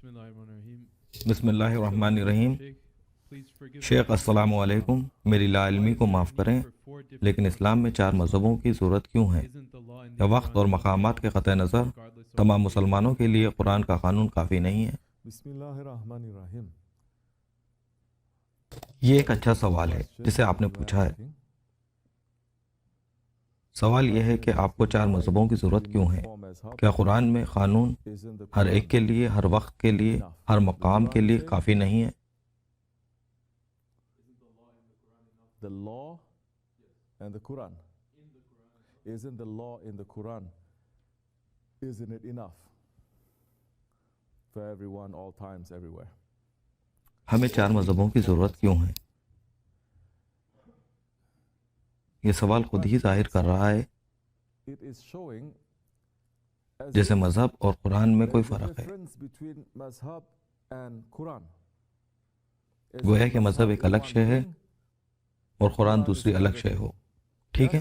بسم اللہ الرحمن الرحیم۔ شیخ السلام علیکم، میری لا علمی کو معاف کریں، لیکن اسلام میں 4 مذہبوں کی ضرورت کیوں ہے؟ یا وقت اور مقامات کے قطع نظر تمام مسلمانوں کے لیے قرآن کا قانون کافی نہیں ہے؟ بسم اللہ الرحمن الرحیم۔ یہ ایک اچھا سوال ہے جسے آپ نے پوچھا ہے۔ سوال یہ ہے کہ آپ کو 4 مذہبوں کی ضرورت کیوں ہے؟ کیا قرآن میں قانون ہر ایک کے لیے، ہر وقت کے لیے، ہر مقام کے لیے کافی نہیں ہے؟ The law and the Quran. Isn't the law in the Quran, isn't it enough for everyone, all times, everywhere? ہمیں 4 مذہبوں کی ضرورت کیوں ہے؟ یہ سوال خود ہی ظاہر کر رہا ہے It is showing جیسے مذہب اور قرآن میں کوئی فرق ہے۔ difference between mazhab and Quran. گویا کہ مذہب ایک الگ شے ہے اور قرآن دوسری الگ شے ہو، ٹھیک ہے؟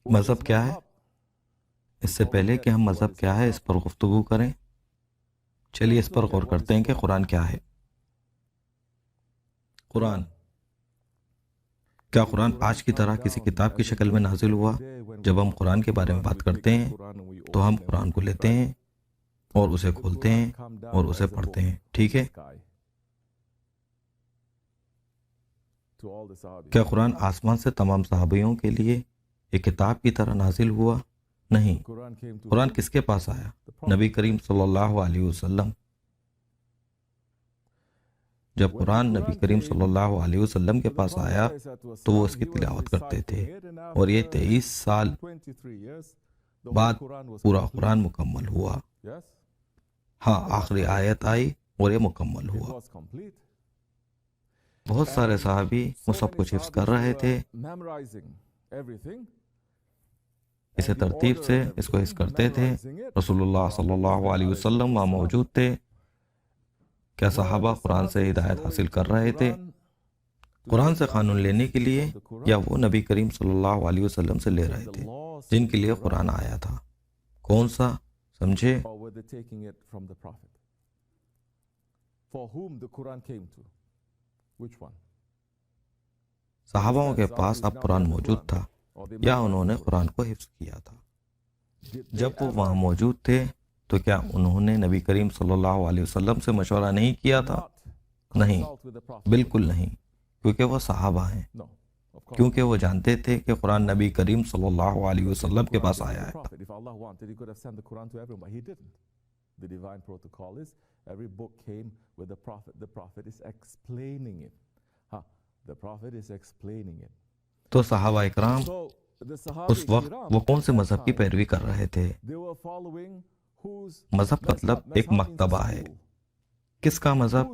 مذہب کیا ہے؟ اس سے پہلے کہ ہم مذہب کیا ہے اس پر گفتگو کریں، چلیے اس پر غور کرتے ہیں کہ قرآن کیا ہے۔ قرآن، کیا قرآن آج کی طرح کسی کتاب کی شکل میں نازل ہوا؟ جب ہم قرآن کے بارے میں بات کرتے ہیں تو ہم قرآن کو لیتے ہیں اور اسے کھولتے ہیں اور اسے پڑھتے ہیں، ٹھیک ہے؟ کیا قرآن آسمان سے تمام صحابیوں کے لیے ایک کتاب کی طرح نازل ہوا؟ نہیں۔ قرآن کس کے پاس آیا؟ نبی کریم صلی اللہ علیہ وسلم۔ جب قرآن نبی کریم صلی اللہ علیہ وسلم کے پاس آیا تو وہ اس کی تلاوت کرتے تھے، اور یہ 23 سال بعد پورا قرآن مکمل ہوا۔ ہاں، آخری آیت آئی اور یہ مکمل ہوا۔ بہت سارے صحابی وہ سب کچھ حفظ کر رہے تھے، اسے ترتیب سے اس کو حفظ کرتے تھے۔ رسول اللہ صلی اللہ علیہ وسلم وہاں موجود تھے۔ کیا صحابہ قرآن سے ہدایت حاصل کر رہے تھے؟ قرآن سے قانون لینے کے لیے، یا وہ نبی کریم صلی اللہ علیہ وسلم سے لے رہے تھے جن کے لیے قرآن آیا تھا؟ کون سا؟ سمجھے؟ صحابوں کے پاس اب قرآن موجود تھا یا انہوں نے قرآن کو حفظ کیا تھا؟ جب وہ وہاں موجود تھے تو کیا انہوں نے نبی کریم صلی اللہ علیہ وسلم سے مشورہ نہیں کیا تھا؟ نہیں، بالکل نہیں، کیونکہ وہ صحابہ ہیں، کیونکہ وہ جانتے تھے کہ قرآن نبی کریم صلی اللہ علیہ وسلم کے پاس آیا ہے۔ تو صحابہ اکرام اس وقت وہ کون سے مذہب کی پیروی کر رہے تھے؟ مذہب مطلب ایک مکتبہ ہے۔ کس کا مذہب؟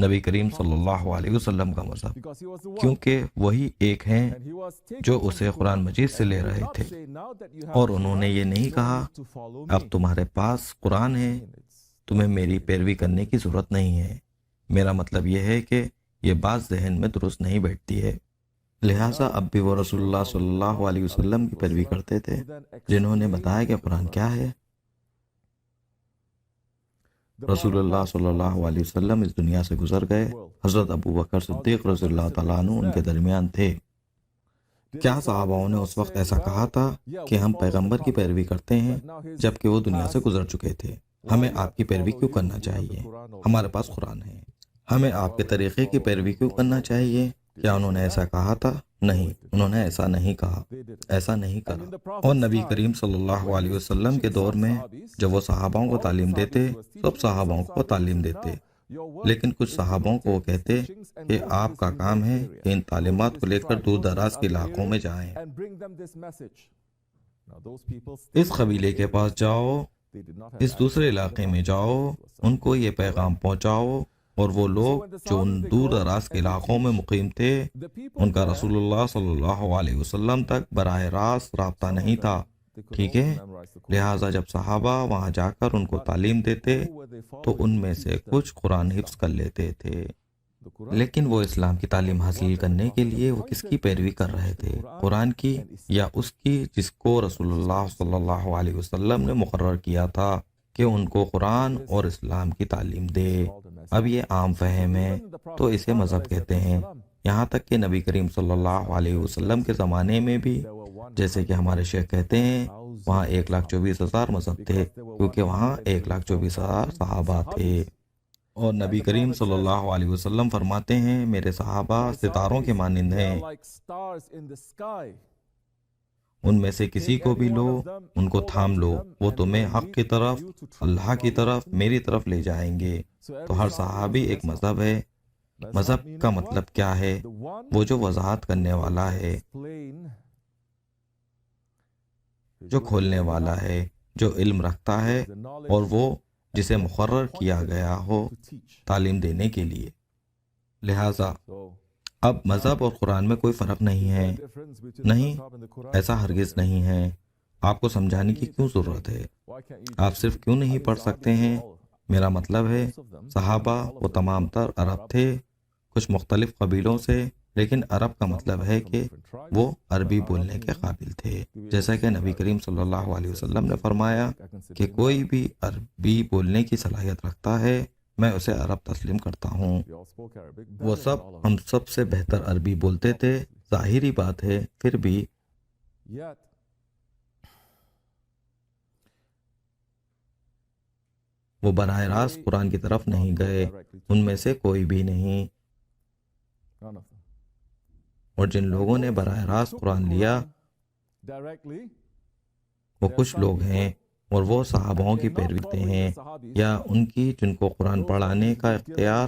نبی کریم صلی اللہ علیہ وسلم کا مذہب، کیونکہ وہی ایک ہیں جو اسے قرآن مجید سے لے رہے تھے، اور انہوں نے یہ نہیں کہا اب تمہارے پاس قرآن ہے، تمہیں میری پیروی کرنے کی ضرورت نہیں ہے۔ میرا مطلب یہ ہے کہ یہ بات ذہن میں درست نہیں بیٹھتی ہے۔ لہٰذا اب بھی وہ رسول اللہ صلی اللہ علیہ وسلم کی پیروی کرتے تھے جنہوں نے بتایا کہ قرآن کیا ہے۔ رسول اللہ صلی اللہ علیہ وسلم اس دنیا سے گزر گئے، حضرت ابو بکر صدیق رضی اللہ تعالیٰ عنہ ان کے درمیان تھے۔ کیا صحابہ نے اس وقت ایسا کہا تھا کہ ہم پیغمبر کی پیروی کرتے ہیں جبکہ وہ دنیا سے گزر چکے تھے؟ ہمیں آپ کی پیروی کیوں کرنا چاہیے؟ ہمارے پاس قرآن ہے، ہمیں آپ کے طریقے کی پیروی کیوں کرنا چاہیے؟ کیا انہوں نے ایسا کہا تھا؟ نہیں، انہوں نے ایسا نہیں کہا، ایسا نہیں کرا۔ اور نبی کریم صلی اللہ علیہ وسلم کے دور میں جب وہ صحابوں کو تعلیم دیتے، سب صحابوں کو تعلیم دیتے، لیکن کچھ صحابوں کو وہ کہتے کہ آپ کا کام ہے کہ ان تعلیمات کو لے کر دور دراز کے علاقوں میں جائیں، اس قبیلے کے پاس جاؤ، اس دوسرے علاقے میں جاؤ، ان کو یہ پیغام پہنچاؤ، اور وہ لوگ جو ان دور دراز کے علاقوں میں مقیم تھے ان کا رسول اللہ صلی اللہ علیہ وسلم تک براہ راست رابطہ نہیں تھا، ٹھیک ہے؟ لہٰذا جب صحابہ وہاں جا کر ان کو تعلیم دیتے تو ان میں سے کچھ قرآن حفظ کر لیتے تھے، لیکن وہ اسلام کی تعلیم حاصل کرنے کے لیے وہ کس کی پیروی کر رہے تھے؟ قرآن کی یا اس کی جس کو رسول اللہ صلی اللہ علیہ وسلم نے مقرر کیا تھا کہ ان کو قرآن اور اسلام کی تعلیم دے؟ اب یہ عام فہم ہے تو اسے مذہب کہتے ہیں، یہاں تک کہ نبی کریم صلی اللہ علیہ وسلم کے زمانے میں بھی، جیسے کہ ہمارے شیخ کہتے ہیں، وہاں 1,24,000 مذہب تھے، کیونکہ وہاں 1,24,000 صحابہ تھے۔ اور نبی کریم صلی اللہ علیہ وسلم فرماتے ہیں، میرے صحابہ ستاروں کے مانند ہیں، ان میں سے کسی کو بھی لو، ان کو تھام لو، وہ تمہیں حق کی طرف، اللہ کی طرف، میری طرف لے جائیں گے۔ تو ہر صحابی ایک مذہب ہے۔ مذہب کا مطلب کیا ہے؟ وہ جو وضاحت کرنے والا ہے، جو کھولنے والا ہے، جو علم رکھتا ہے، اور وہ جسے مقرر کیا گیا ہو تعلیم دینے کے لیے۔ لہٰذا اب مذہب اور قرآن میں کوئی فرق نہیں ہے، نہیں، ایسا ہرگز نہیں ہے۔ آپ کو سمجھانے کی کیوں ضرورت ہے؟ آپ صرف کیوں نہیں پڑھ سکتے ہیں؟ میرا مطلب ہے صحابہ وہ تمام تر عرب تھے، کچھ مختلف قبیلوں سے، لیکن عرب کا مطلب ہے کہ وہ عربی بولنے کے قابل تھے، جیسا کہ نبی کریم صلی اللہ علیہ وسلم نے فرمایا کہ کوئی بھی عربی بولنے کی صلاحیت رکھتا ہے، میں اسے عرب تسلیم کرتا ہوں۔ وہ سب ہم سب سے بہتر عربی بولتے تھے، ظاہری بات ہے، پھر بھی وہ براہ راست قرآن کی طرف نہیں گئے، ان میں سے کوئی بھی نہیں۔ اور جن لوگوں نے براہ راست قرآن لیا وہ کچھ لوگ ہیں، اور وہ صحابوں کی پیروی کرتے ہیں، یا ان کی جن کو قرآن پڑھانے کا اختیار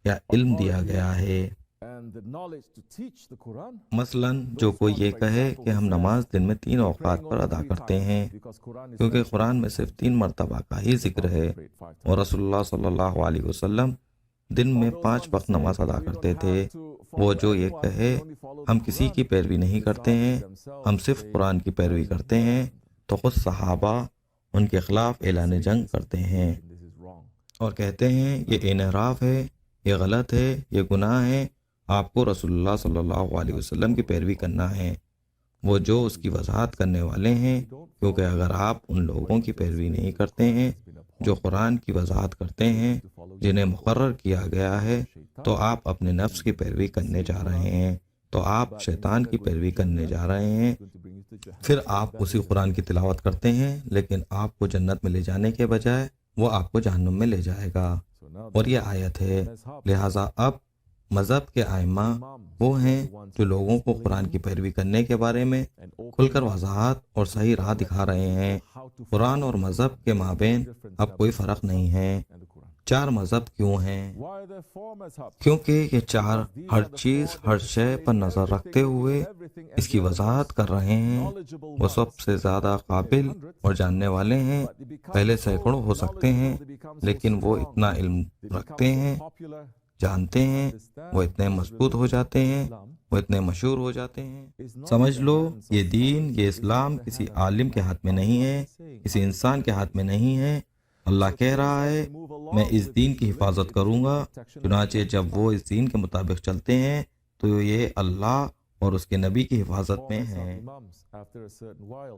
یا علم دیا گیا ہے۔ مثلا جو کوئی یہ کہے کہ ہم نماز دن میں 3 اوقات پر ادا کرتے ہیں، کیونکہ قرآن میں صرف 3 مرتبہ کا ہی ذکر ہے، اور رسول اللہ صلی اللہ علیہ وسلم دن میں 5 وقت نماز ادا کرتے تھے، وہ جو یہ کہے ہم کسی کی پیروی نہیں کرتے ہیں، ہم صرف قرآن کی پیروی کرتے ہیں، تو خود صحابہ ان کے خلاف اعلان جنگ کرتے ہیں اور کہتے ہیں یہ انحراف ہے، یہ غلط ہے، یہ گناہ ہے، آپ کو رسول اللہ صلی اللہ علیہ وسلم کی پیروی کرنا ہے، وہ جو اس کی وضاحت کرنے والے ہیں، کیونکہ اگر آپ ان لوگوں کی پیروی نہیں کرتے ہیں جو قرآن کی وضاحت کرتے ہیں، جنہیں مقرر کیا گیا ہے، تو آپ اپنے نفس کی پیروی کرنے جا رہے ہیں، تو آپ شیطان کی پیروی کرنے جا رہے ہیں۔ پھر آپ اسی قرآن کی تلاوت کرتے ہیں، لیکن آپ کو جنت میں لے جانے کے بجائے وہ آپ کو جہنم میں لے جائے گا، اور یہ آیت ہے۔ لہٰذا اب مذہب کے ائمہ وہ ہیں جو لوگوں کو قرآن کی پیروی کرنے کے بارے میں کھل کر وضاحت اور صحیح راہ دکھا رہے ہیں۔ قرآن اور مذہب کے مابین اب کوئی فرق نہیں ہے۔ 4 مذہب کیوں ہیں؟ کیونکہ یہ 4 ہر چیز، ہر شے پر نظر رکھتے ہوئے اس کی وضاحت کر رہے ہیں۔ وہ سب سے زیادہ قابل اور جاننے والے ہیں، پہلے سینکڑوں ہو سکتے ہیں، لیکن وہ اتنا علم رکھتے ہیں، جانتے ہیں، وہ اتنے مضبوط ہو جاتے ہیں، وہ اتنے مشہور ہو جاتے ہیں۔ سمجھ لو یہ دین، یہ اسلام کسی عالم کے ہاتھ میں نہیں ہے، کسی انسان کے ہاتھ میں نہیں ہے۔ اللہ کہہ رہا ہے میں اس دین کی حفاظت کروں گا، چنانچہ جب وہ اس دین کے مطابق چلتے ہیں تو یہ اللہ اور اس کے نبی کی حفاظت میں ہیں۔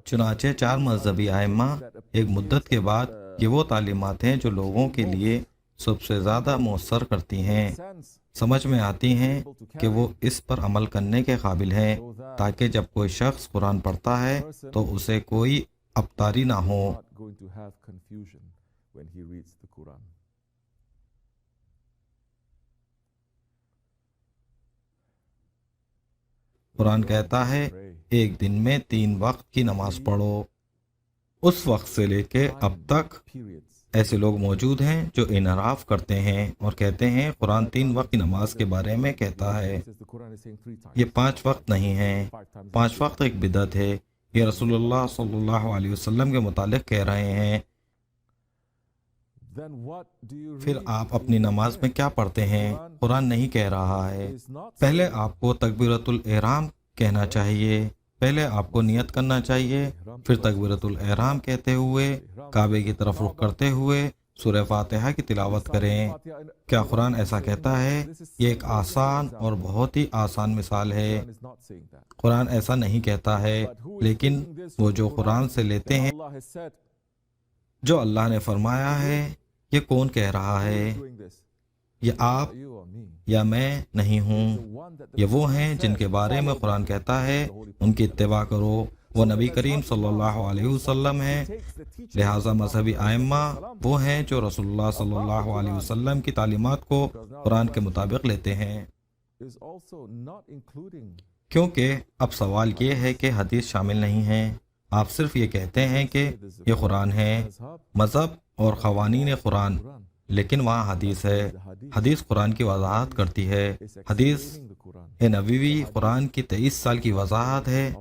چنانچہ 4 مذہبی ائمہ ایک مدت کے بعد یہ وہ تعلیمات ہیں جو لوگوں کے لیے سب سے زیادہ مؤثر کرتی ہیں، سمجھ میں آتی ہیں کہ وہ اس پر عمل کرنے کے قابل ہیں، تاکہ جب کوئی شخص قرآن پڑھتا ہے تو اسے کوئی ابتاری نہ ہو۔ قرآن کہتا ہے ایک دن میں 3 وقت کی نماز پڑھو۔ اس وقت سے لے کے اب تک ایسے لوگ موجود ہیں جو انحراف کرتے ہیں اور کہتے ہیں قرآن 3 وقت کی نماز کے بارے میں کہتا ہے، یہ 5 وقت نہیں ہے، 5 وقت ایک بدعت ہے، یہ رسول اللہ صلی اللہ علیہ وسلم کے متعلق کہہ رہے ہیں۔ پھر آپ اپنی نماز میں کیا پڑھتے ہیں؟ قرآن نہیں کہہ رہا ہے۔ پہلے آپ کو تکبیرۃ الاحرام کہنا چاہیے، پہلے آپ کو نیت کرنا چاہیے، پھر تکبیرۃ الاحرام کہتے ہوئے کعبے کی طرف رخ کرتے ہوئے سورہ فاتحہ کی تلاوت کریں۔ کیا قرآن ایسا کہتا ہے؟ یہ ایک آسان اور بہت ہی آسان مثال ہے۔ قرآن ایسا نہیں کہتا ہے، لیکن وہ جو قرآن سے لیتے ہیں، جو اللہ نے فرمایا ہے، یہ کون کہہ رہا ہے؟ یہ آپ یا میں نہیں ہوں، یہ وہ ہیں جن کے بارے میں قرآن کہتا ہے ان کی اتباع کرو۔ وہ نبی کریم صلی اللہ علیہ وسلم ہیں۔ لہٰذا مذہبی ائمہ وہ ہیں جو رسول اللہ صلی اللہ علیہ وسلم کی تعلیمات کو قرآن کے مطابق لیتے ہیں۔ کیونکہ اب سوال یہ ہے کہ حدیث شامل نہیں ہے، آپ صرف یہ کہتے ہیں کہ یہ قرآن ہے، مذہب اور قوانین قرآن، لیکن وہاں حدیث ہے۔ حدیث قرآن کی وضاحت کرتی ہے۔ حدیث نبوی قرآن کی 23 سال کی وضاحت ہے۔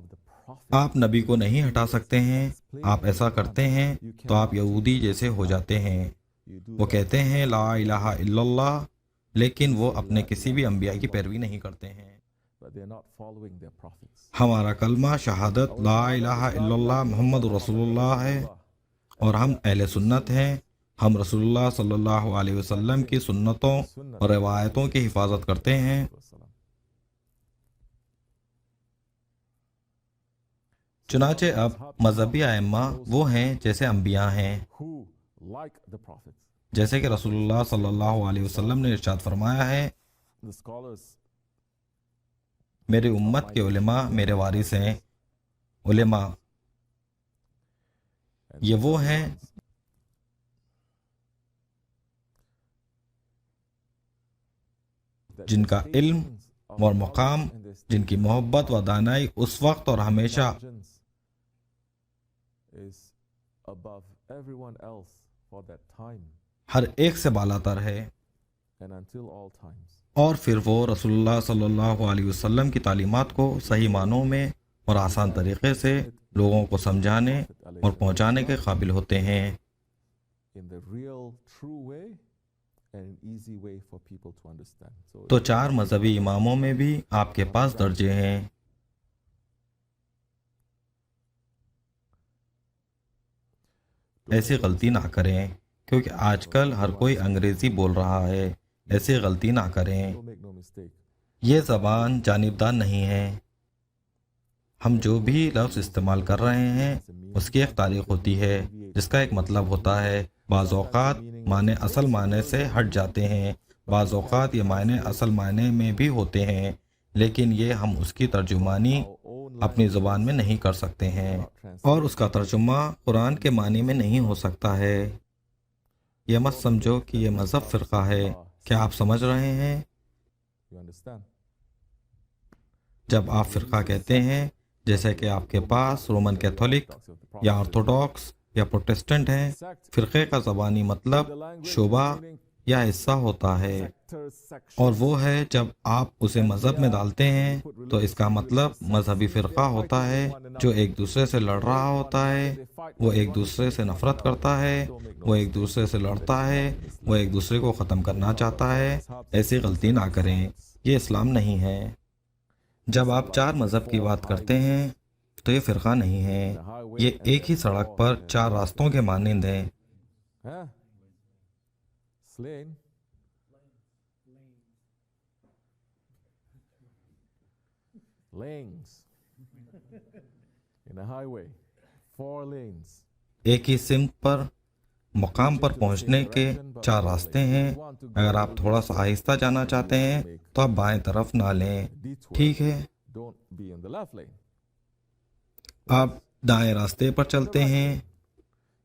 آپ نبی کو نہیں ہٹا سکتے ہیں۔ آپ ایسا کرتے ہیں تو آپ یہودی جیسے ہو جاتے ہیں۔ وہ کہتے ہیں لا الہ الا اللہ، لیکن وہ اپنے کسی بھی انبیاء کی پیروی نہیں کرتے ہیں۔ ہمارا کلمہ شہادت لا الہ الا اللہ محمد رسول اللہ ہے، اور ہم اہل سنت ہیں۔ ہم رسول اللہ صلی اللہ علیہ وسلم کی سنتوں اور روایتوں کی حفاظت کرتے ہیں۔ چنانچہ اب مذہبی ائمہ وہ ہیں جیسے انبیاء ہیں، جیسے کہ رسول اللہ صلی اللہ علیہ وسلم نے ارشاد فرمایا ہے، میری امت کے علماء میرے وارث ہیں۔ علماء یہ وہ ہیں جن کا علم اور مقام، جن کی محبت و دانائی اس وقت اور ہمیشہ ہر ایک سے بالا تر ہے، اور پھر وہ رسول اللہ صلی اللہ علیہ وسلم کی تعلیمات کو صحیح معنوں میں اور آسان طریقے سے لوگوں کو سمجھانے اور پہنچانے کے قابل ہوتے ہیں۔ تو 4 مذہبی اماموں میں بھی آپ کے پاس درجے ہیں۔ ایسی غلطی نہ کریں، کیونکہ آج کل ہر کوئی انگریزی بول رہا ہے۔ ایسی غلطی نہ کریں۔ یہ زبان جانبدار نہیں ہے۔ ہم جو بھی لفظ استعمال کر رہے ہیں اس کی ایک تاریخ ہوتی ہے، جس کا ایک مطلب ہوتا ہے۔ بعض اوقات معنی اصل معنی سے ہٹ جاتے ہیں، بعض اوقات یہ معنی اصل معنی میں بھی ہوتے ہیں، لیکن یہ ہم اس کی ترجمانی اپنی زبان میں نہیں کر سکتے ہیں، اور اس کا ترجمہ قرآن کے معنی میں نہیں ہو سکتا ہے۔ یہ مت سمجھو کہ یہ مذہب فرقہ ہے۔ کیا آپ سمجھ رہے ہیں؟ جب آپ فرقہ کہتے ہیں، جیسے کہ آپ کے پاس رومن کیتھولک یا آرتھوڈاکس یا پروٹسٹنٹ ہیں، فرقے کا زبانی مطلب شعبہ یا حصہ ہوتا ہے، اور وہ ہے جب آپ اسے مذہب میں ڈالتے ہیں تو اس کا مطلب مذہبی فرقہ ہوتا ہے جو ایک دوسرے سے لڑ رہا ہوتا ہے، وہ ایک دوسرے سے نفرت کرتا ہے، وہ ایک دوسرے سے لڑتا ہے، وہ ایک دوسرے کو ختم کرنا چاہتا ہے۔ ایسی غلطی نہ کریں، یہ اسلام نہیں ہے۔ جب آپ 4 مذہب کی بات کرتے ہیں تو یہ فرقہ نہیں ہے، یہ ایک ہی سڑک پر 4 راستوں کے مانند ہیں۔ ایک ہی سمت پر مقام پر پہنچنے کے 4 راستے ہیں۔ اگر آپ تھوڑا سا آہستہ جانا چاہتے ہیں تو آپ بائیں طرف نہ لیں، ٹھیک ہے؟ آپ دائیں راستے پر چلتے ہیں۔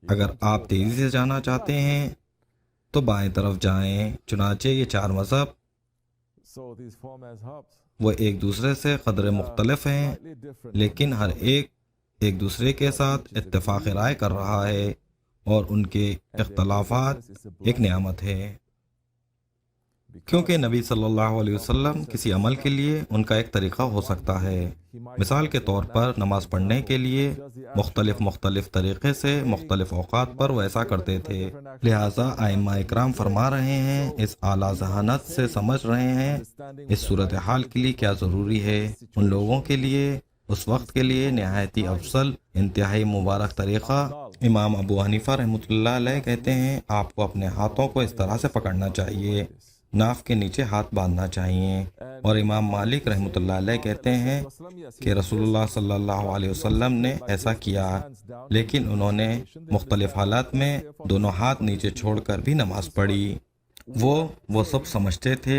اگر آپ تیزی سے جانا چاہتے ہیں تو بائیں طرف جائیں۔ چنانچہ یہ 4 مذہب وہ ایک دوسرے سے قدرے مختلف ہیں، لیکن ہر ایک دوسرے کے ساتھ اتفاق رائے کر رہا ہے، اور ان کے اختلافات ایک نعمت ہے، کیونکہ نبی صلی اللہ علیہ وسلم کسی عمل کے لیے ان کا ایک طریقہ ہو سکتا ہے۔ مثال کے طور پر نماز پڑھنے کے لیے مختلف طریقے سے مختلف اوقات پر وہ ایسا کرتے تھے۔ لہٰذا ائمہ اکرام فرما رہے ہیں، اس اعلیٰ ذہانت سے سمجھ رہے ہیں اس صورتحال کے لیے کیا ضروری ہے۔ ان لوگوں کے لیے اس وقت کے لیے نہایت ہی افضل انتہائی مبارک طریقہ۔ امام ابو حنیفہ رحمۃ اللہ علیہ کہتے ہیں آپ کو اپنے ہاتھوں کو اس طرح سے پکڑنا چاہیے، ناف کے نیچے ہاتھ باندھنا چاہیے۔ اور امام مالک رحمۃ اللہ علیہ کہتے ہیں کہ رسول اللہ صلی اللہ علیہ وسلم نے ایسا کیا، لیکن انہوں نے مختلف حالات میں دونوں ہاتھ نیچے چھوڑ کر بھی نماز پڑھی۔ وہ سب سمجھتے تھے،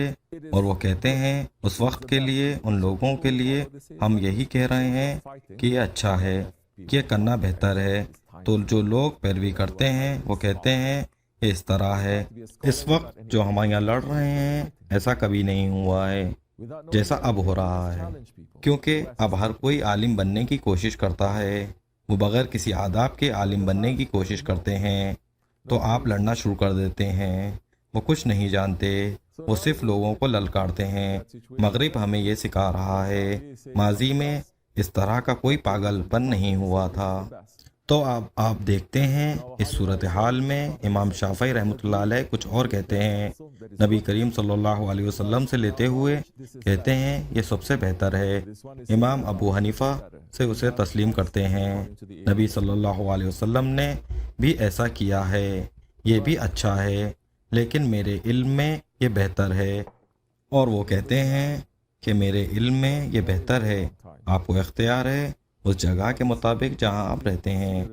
اور وہ کہتے ہیں اس وقت کے لیے ان لوگوں کے لیے ہم یہی کہہ رہے ہیں کہ یہ اچھا ہے، یہ کرنا بہتر ہے۔ تو جو لوگ پیروی کرتے ہیں وہ کہتے ہیں کہ اس طرح ہے۔ اس وقت جو ہم یہاں لڑ رہے ہیں ایسا کبھی نہیں ہوا ہے جیسا اب ہو رہا ہے، کیونکہ اب ہر کوئی عالم بننے کی کوشش کرتا ہے، وہ بغیر کسی آداب کے عالم بننے کی کوشش کرتے ہیں، تو آپ لڑنا شروع کر دیتے ہیں۔ وہ کچھ نہیں جانتے، وہ صرف لوگوں کو للکارتے ہیں۔ مغرب ہمیں یہ سکھا رہا ہے، ماضی میں اس طرح کا کوئی پاگل پن نہیں ہوا تھا۔ تو اب آپ دیکھتے ہیں اس صورتحال میں امام شافعی رحمۃ اللہ علیہ کچھ اور کہتے ہیں، نبی کریم صلی اللہ علیہ وسلم سے لیتے ہوئے کہتے ہیں یہ سب سے بہتر ہے۔ امام ابو حنیفہ سے اسے تسلیم کرتے ہیں، نبی صلی اللہ علیہ وسلم نے بھی ایسا کیا ہے، یہ بھی اچھا ہے، لیکن میرے علم میں یہ بہتر ہے۔ اور وہ کہتے ہیں کہ میرے علم میں یہ بہتر ہے، آپ کو اختیار ہے اس جگہ کے مطابق جہاں آپ رہتے ہیں،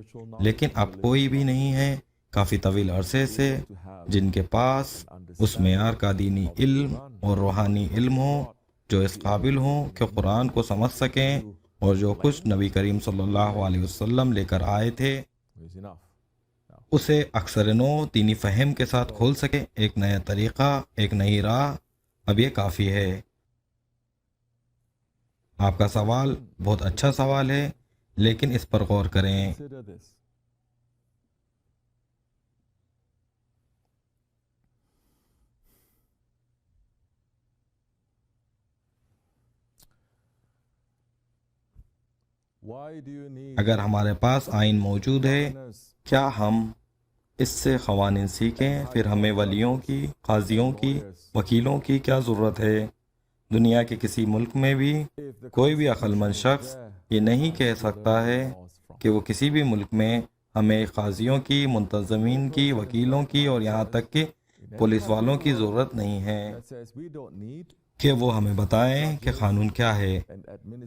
لیکن اب کوئی بھی نہیں ہے کافی طویل عرصے سے جن کے پاس اس معیار کا دینی علم اور روحانی علم ہو جو اس قابل ہوں کہ قرآن کو سمجھ سکیں اور جو کچھ نبی کریم صلی اللہ علیہ وسلم لے کر آئے تھے اسے اکثر نو دینی فہم کے ساتھ کھول سکے، ایک نیا طریقہ، ایک نئی راہ۔ اب یہ کافی ہے۔ آپ کا سوال بہت اچھا سوال ہے، لیکن اس پر غور کریں۔ اگر ہمارے پاس آئین موجود ہے، کیا ہم اس سے قوانین سیکھیں؟ پھر ہمیں ولیوں کی، قاضیوں کی، وکیلوں کی کیا ضرورت ہے؟ دنیا کے کسی ملک میں بھی کوئی بھی عقل مند شخص یہ نہیں کہہ سکتا ہے کہ وہ کسی بھی ملک میں ہمیں قاضیوں کی، منتظمین کی، وکیلوں کی اور یہاں تک کہ پولیس والوں کی ضرورت نہیں ہے کہ وہ ہمیں بتائیں کہ قانون کیا ہے،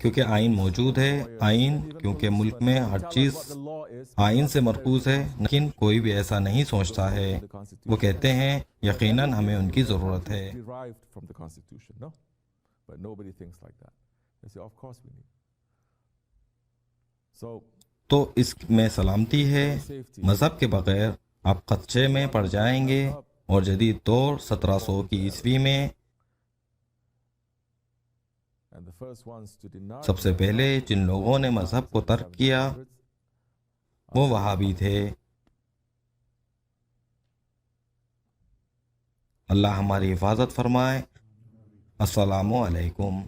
کیونکہ آئین موجود ہے۔ آئین، کیونکہ ملک میں ہر چیز آئین سے مرکوز ہے، لیکن کوئی بھی ایسا نہیں سوچتا ہے۔ وہ کہتے ہیں یقیناً ہمیں ان کی ضرورت ہے۔ تو اس میں سلامتی ہے۔ مذہب کے بغیر آپ خدشے میں پڑ جائیں گے، اور جدید دور 1700 کی عیسوی میں سب سے پہلے جن لوگوں نے مذہب کو ترک کیا وہ وہابی تھے۔ اللہ ہماری حفاظت فرمائے۔ السلام علیکم۔